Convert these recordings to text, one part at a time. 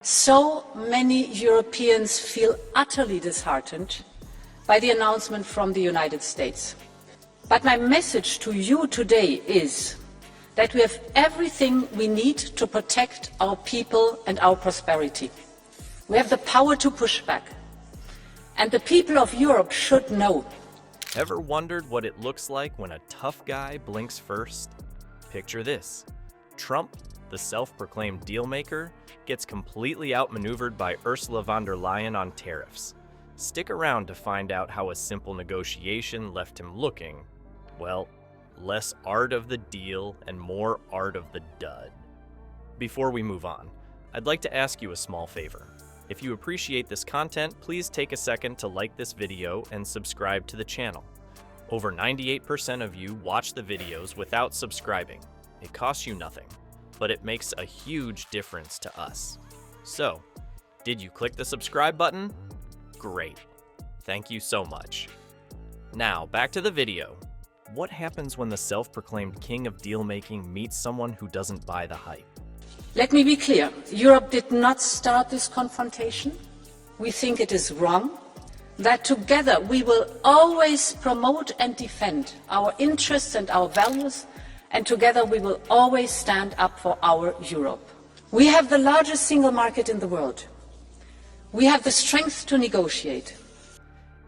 So many Europeans feel utterly disheartened by the announcement from the United States. But my message to you today is that we have everything we need to protect our people and our prosperity. We have the power to push back. And the people of Europe should know. Ever wondered what it looks like when a tough guy blinks first? Picture this. Trump, the self-proclaimed deal-maker, gets completely outmaneuvered by Ursula von der Leyen on tariffs. Stick around to find out how a simple negotiation left him looking, well, less art of the deal and more art of the dud. Before we move on, I'd like to ask you a small favor. If you appreciate this content, please take a second to like this video and subscribe to the channel. Over 98% of you watch the videos without subscribing. It costs you nothing, but it makes a huge difference to us. So, did you click the subscribe button? Great. Thank you so much. Now, back to the video. What happens when the self-proclaimed king of deal-making meets someone who doesn't buy the hype? Let me be clear. Europe did not start this confrontation. We think it is wrong. That together we will always promote and defend our interests and our values, and together we will always stand up for our Europe. We have the largest single market in the world. We have the strength to negotiate.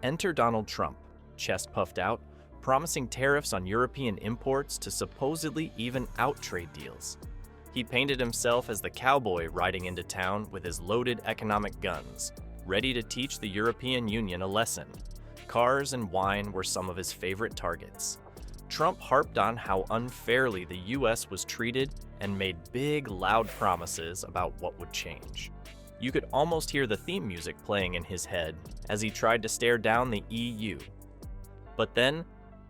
Enter Donald Trump, chest puffed out, promising tariffs on European imports to supposedly even out trade deals. He painted himself as the cowboy riding into town with his loaded economic guns, ready to teach the European Union a lesson. Cars and wine were some of his favorite targets. Trump harped on how unfairly the US was treated and made big, loud promises about what would change. You could almost hear the theme music playing in his head as he tried to stare down the EU. But then,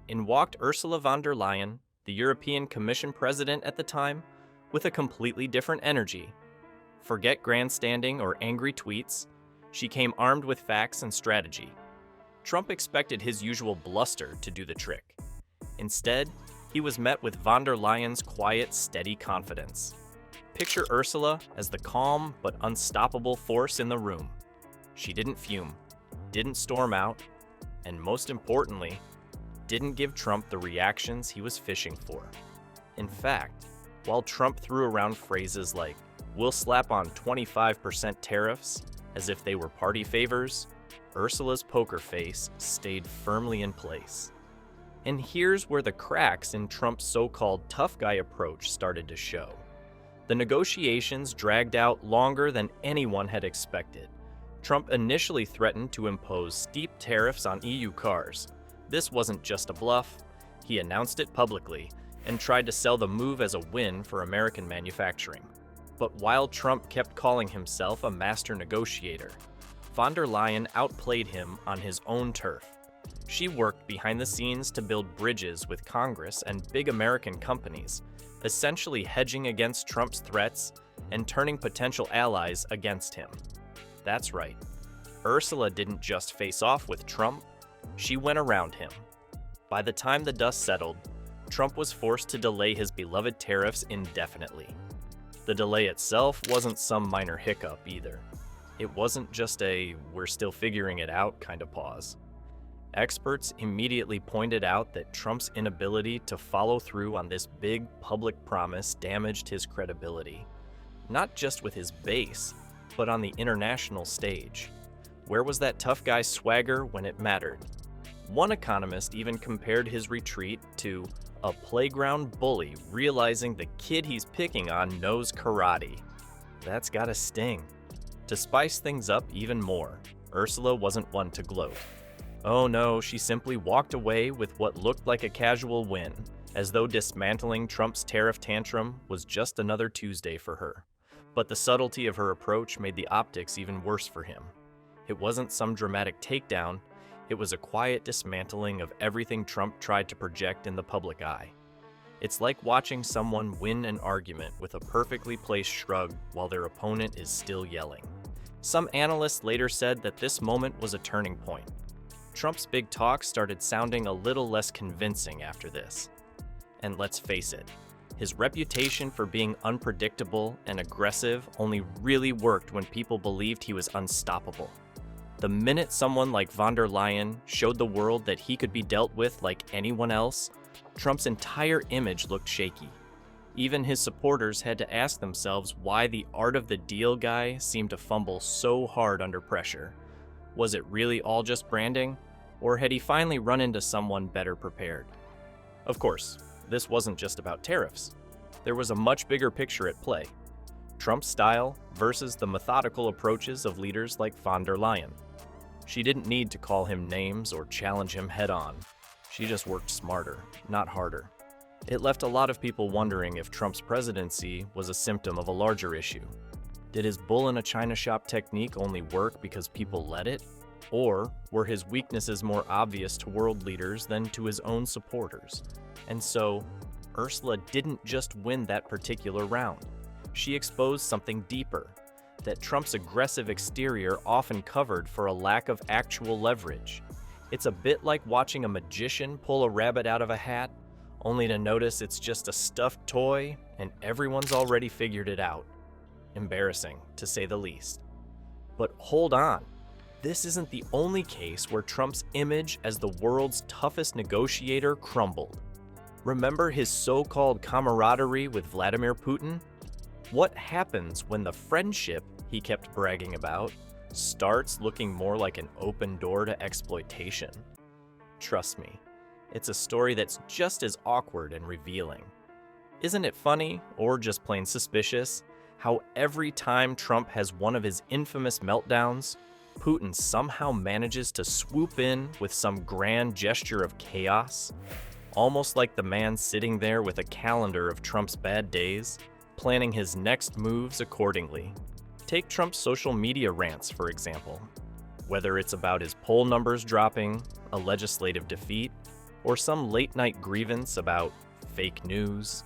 in walked Ursula von der Leyen, the European Commission president at the time, with a completely different energy. Forget grandstanding or angry tweets. She came armed with facts and strategy. Trump expected his usual bluster to do the trick. Instead, he was met with von der Leyen's quiet, steady confidence. Picture Ursula as the calm but unstoppable force in the room. She didn't fume, didn't storm out, and most importantly, didn't give Trump the reactions he was fishing for. In fact, while Trump threw around phrases like, "We'll slap on 25% tariffs," as if they were party favors, Ursula's poker face stayed firmly in place. And here's where the cracks in Trump's so-called tough guy approach started to show. The negotiations dragged out longer than anyone had expected. Trump initially threatened to impose steep tariffs on EU cars. This wasn't just a bluff. He announced it publicly and tried to sell the move as a win for American manufacturing. But while Trump kept calling himself a master negotiator, von der Leyen outplayed him on his own turf. She worked behind the scenes to build bridges with Congress and big American companies, essentially hedging against Trump's threats and turning potential allies against him. That's right. Ursula didn't just face off with Trump, she went around him. By the time the dust settled, Trump was forced to delay his beloved tariffs indefinitely. The delay itself wasn't some minor hiccup either. It wasn't just a "we're still figuring it out" kind of pause. Experts immediately pointed out that Trump's inability to follow through on this big public promise damaged his credibility, not just with his base, but on the international stage. Where was that tough guy swagger when it mattered? One economist even compared his retreat to a playground bully realizing the kid he's picking on knows karate. That's gotta sting. To spice things up even more, Ursula wasn't one to gloat. Oh no, she simply walked away with what looked like a casual win, as though dismantling Trump's tariff tantrum was just another Tuesday for her. But the subtlety of her approach made the optics even worse for him. It wasn't some dramatic takedown, it was a quiet dismantling of everything Trump tried to project in the public eye. It's like watching someone win an argument with a perfectly placed shrug while their opponent is still yelling. Some analysts later said that this moment was a turning point. Trump's big talk started sounding a little less convincing after this. And let's face it, His reputation for being unpredictable and aggressive only really worked when people believed he was unstoppable. The minute someone like von der Leyen showed the world that he could be dealt with like anyone else, Trump's entire image looked shaky. Even his supporters had to ask themselves why the art of the deal guy seemed to fumble so hard under pressure. Was it really all just branding, or had he finally run into someone better prepared? Of course, this wasn't just about tariffs. There was a much bigger picture at play. Trump's style versus the methodical approaches of leaders like von der Leyen. She didn't need to call him names or challenge him head-on. She just worked smarter, not harder. It left a lot of people wondering if Trump's presidency was a symptom of a larger issue. Did his bull in a china shop technique only work because people let it? Or were his weaknesses more obvious to world leaders than to his own supporters? And so, Ursula didn't just win that particular round. She exposed something deeper, that Trump's aggressive exterior often covered for a lack of actual leverage. It's a bit like watching a magician pull a rabbit out of a hat, only to notice it's just a stuffed toy and everyone's already figured it out. Embarrassing, to say the least. But hold on, this isn't the only case where Trump's image as the world's toughest negotiator crumbled. Remember his so-called camaraderie with Vladimir Putin? What happens when the friendship he kept bragging about starts looking more like an open door to exploitation? Trust me, it's a story that's just as awkward and revealing. Isn't it funny, or just plain suspicious, how every time Trump has one of his infamous meltdowns, Putin somehow manages to swoop in with some grand gesture of chaos? Almost like the man sitting there with a calendar of Trump's bad days, planning his next moves accordingly. Take Trump's social media rants, for example. Whether it's about his poll numbers dropping, a legislative defeat, or some late-night grievance about fake news,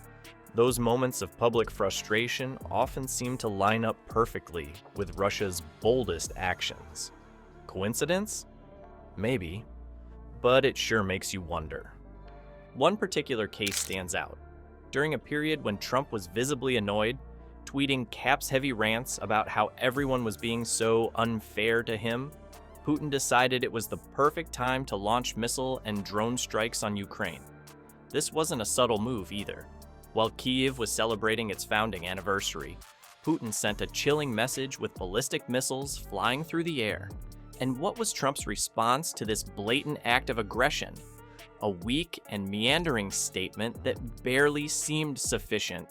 those moments of public frustration often seem to line up perfectly with Russia's boldest actions. Coincidence? Maybe, but it sure makes you wonder. One particular case stands out. During a period when Trump was visibly annoyed, tweeting caps-heavy rants about how everyone was being so unfair to him, Putin decided it was the perfect time to launch missile and drone strikes on Ukraine. This wasn't a subtle move either. While Kyiv was celebrating its founding anniversary, Putin sent a chilling message with ballistic missiles flying through the air. And what was Trump's response to this blatant act of aggression? A weak and meandering statement that barely seemed sufficient.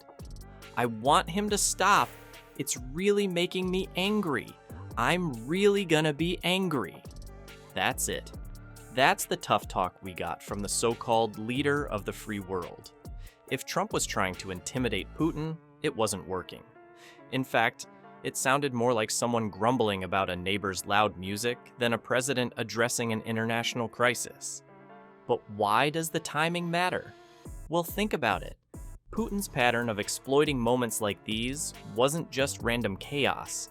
I want him to stop. It's really making me angry. I'm really gonna be angry. That's it. That's the tough talk we got from the so-called leader of the free world. If Trump was trying to intimidate Putin, it wasn't working. In fact, it sounded more like someone grumbling about a neighbor's loud music than a president addressing an international crisis. But why does the timing matter? Well, think about it. Putin's pattern of exploiting moments like these wasn't just random chaos.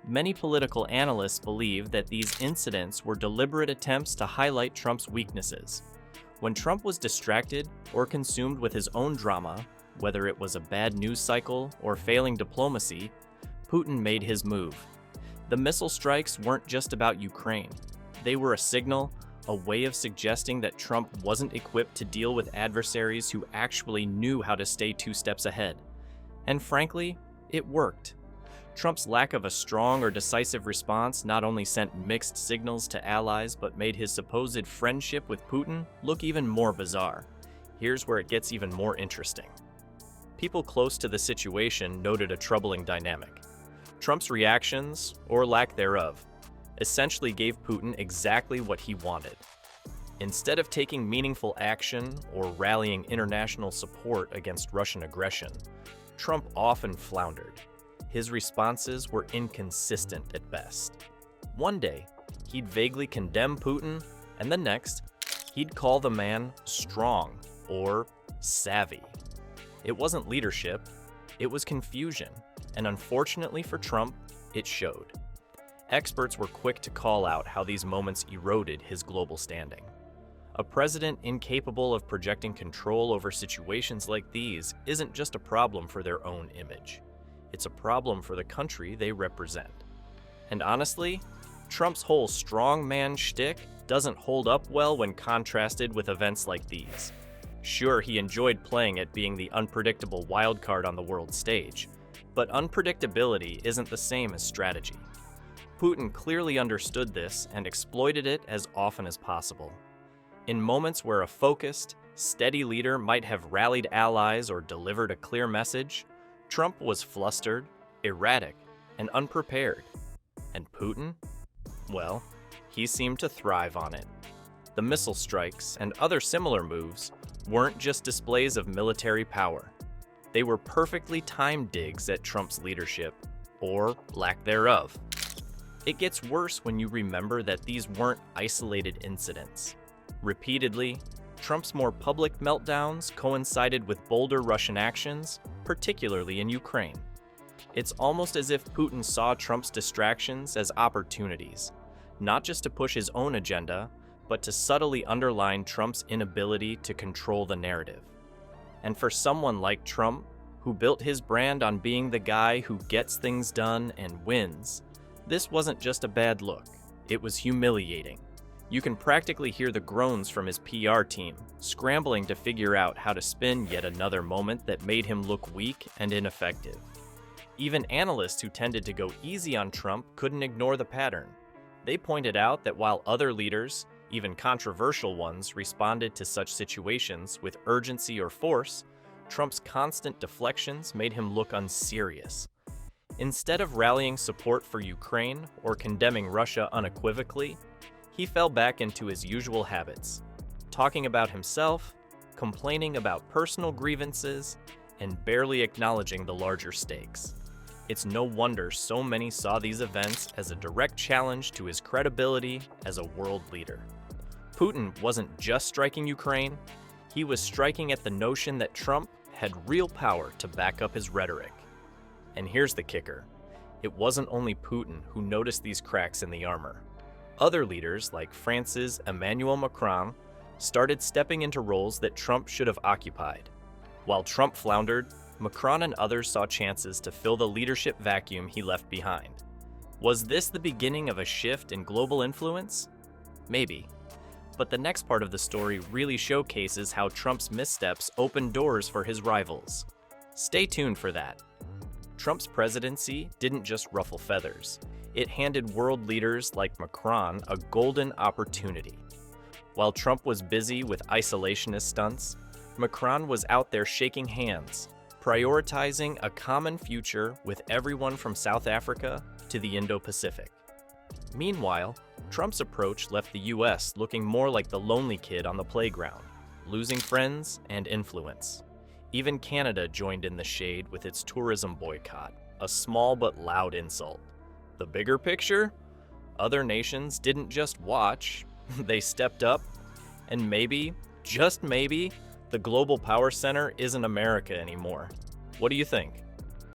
Many political analysts believe that these incidents were deliberate attempts to highlight Trump's weaknesses. When Trump was distracted or consumed with his own drama, whether it was a bad news cycle or failing diplomacy, Putin made his move. The missile strikes weren't just about Ukraine. They were a signal, a way of suggesting that Trump wasn't equipped to deal with adversaries who actually knew how to stay 2 steps ahead. And frankly, it worked. Trump's lack of a strong or decisive response not only sent mixed signals to allies, but made his supposed friendship with Putin look even more bizarre. Here's where it gets even more interesting. People close to the situation noted a troubling dynamic. Trump's reactions, or lack thereof, essentially gave Putin exactly what he wanted. Instead of taking meaningful action or rallying international support against Russian aggression, Trump often floundered. His responses were inconsistent at best. One day, he'd vaguely condemn Putin, and the next, he'd call the man strong or savvy. It wasn't leadership, it was confusion, and unfortunately for Trump, it showed. Experts were quick to call out how these moments eroded his global standing. A president incapable of projecting control over situations like these isn't just a problem for their own image. It's a problem for the country they represent. And honestly, Trump's whole strongman shtick doesn't hold up well when contrasted with events like these. Sure, he enjoyed playing at being the unpredictable wild card on the world stage, but unpredictability isn't the same as strategy. Putin clearly understood this and exploited it as often as possible. In moments where a focused, steady leader might have rallied allies or delivered a clear message, Trump was flustered, erratic, and unprepared. And Putin? Well, he seemed to thrive on it. The missile strikes and other similar moves weren't just displays of military power. They were perfectly timed digs at Trump's leadership, or lack thereof. It gets worse when you remember that these weren't isolated incidents. Repeatedly, Trump's more public meltdowns coincided with bolder Russian actions, particularly in Ukraine. It's almost as if Putin saw Trump's distractions as opportunities, not just to push his own agenda, but to subtly underline Trump's inability to control the narrative. And for someone like Trump, who built his brand on being the guy who gets things done and wins, this wasn't just a bad look, it was humiliating. You can practically hear the groans from his PR team, scrambling to figure out how to spin yet another moment that made him look weak and ineffective. Even analysts who tended to go easy on Trump couldn't ignore the pattern. They pointed out that while other leaders, even controversial ones, responded to such situations with urgency or force, Trump's constant deflections made him look unserious. Instead of rallying support for Ukraine or condemning Russia unequivocally, he fell back into his usual habits, talking about himself, complaining about personal grievances, and barely acknowledging the larger stakes. It's no wonder so many saw these events as a direct challenge to his credibility as a world leader. Putin wasn't just striking Ukraine, he was striking at the notion that Trump had real power to back up his rhetoric. And here's the kicker. It wasn't only Putin who noticed these cracks in the armor. Other leaders, like France's Emmanuel Macron, started stepping into roles that Trump should have occupied. While Trump floundered, Macron and others saw chances to fill the leadership vacuum he left behind. Was this the beginning of a shift in global influence? Maybe. But the next part of the story really showcases how Trump's missteps opened doors for his rivals. Stay tuned for that. Trump's presidency didn't just ruffle feathers. It handed world leaders like Macron a golden opportunity. While Trump was busy with isolationist stunts, Macron was out there shaking hands, prioritizing a common future with everyone from South Africa to the Indo-Pacific. Meanwhile, Trump's approach left the US looking more like the lonely kid on the playground, losing friends and influence. Even Canada joined in the shade with its tourism boycott, a small but loud insult. The bigger picture? Other nations didn't just watch, they stepped up, and maybe, just maybe, the global power center isn't America anymore. What do you think?